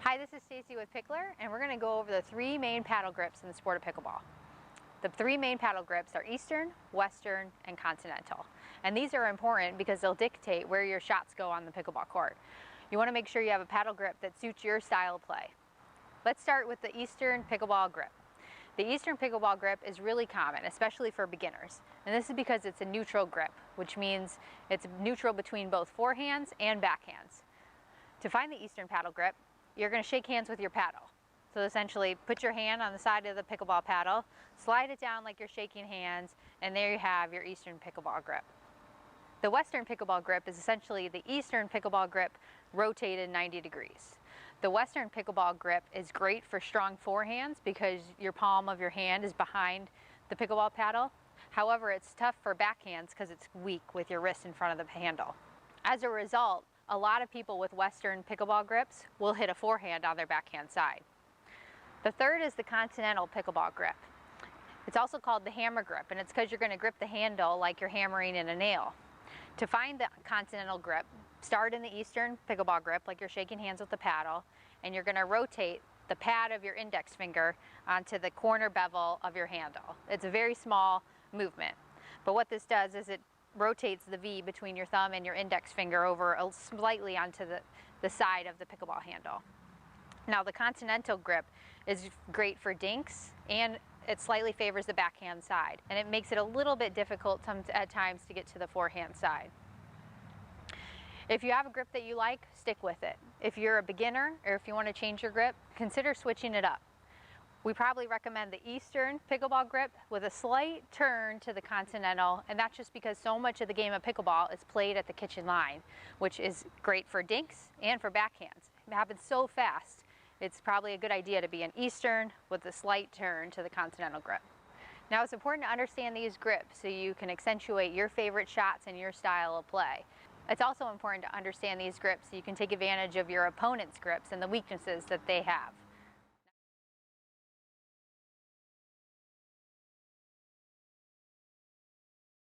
Hi, this is Stacie with Pickler, and we're going to go over the three main paddle grips in the sport of pickleball. The three main paddle grips are Eastern, Western, and Continental. And these are important because they'll dictate where your shots go on the pickleball court. You want to make sure you have a paddle grip that suits your style of play. Let's start with the Eastern pickleball grip. The Eastern pickleball grip is really common, especially for beginners. And this is because it's a neutral grip, which means it's neutral between both forehands and backhands. To find the Eastern paddle grip, you're going to shake hands with your paddle. So essentially, put your hand on the side of the pickleball paddle, slide it down like you're shaking hands, and there you have your Eastern pickleball grip. The Western pickleball grip is essentially the Eastern pickleball grip rotated 90 degrees. The Western pickleball grip is great for strong forehands because your palm of your hand is behind the pickleball paddle. However, it's tough for backhands because it's weak with your wrist in front of the handle. As a result, a lot of people with Western pickleball grips will hit a forehand on their backhand side. The third is the Continental pickleball grip. It's also called the hammer grip, and it's because you're going to grip the handle like you're hammering in a nail. To find the Continental grip, start in the Eastern pickleball grip like you're shaking hands with the paddle, and you're going to rotate the pad of your index finger onto the corner bevel of your handle. It's a very small movement, but what this does is it rotates the V between your thumb and your index finger over slightly onto the side of the pickleball handle. Now the Continental grip is great for dinks, and it slightly favors the backhand side, and it makes it a little bit difficult at times to get to the forehand side. If you have a grip that you like, stick with it. If you're a beginner or if you want to change your grip, consider switching it up. We probably recommend the Eastern pickleball grip with a slight turn to the Continental, and that's just because so much of the game of pickleball is played at the kitchen line, which is great for dinks and for backhands. It happens so fast, it's probably a good idea to be an Eastern with a slight turn to the Continental grip. Now it's important to understand these grips so you can accentuate your favorite shots and your style of play. It's also important to understand these grips so you can take advantage of your opponent's grips and the weaknesses that they have.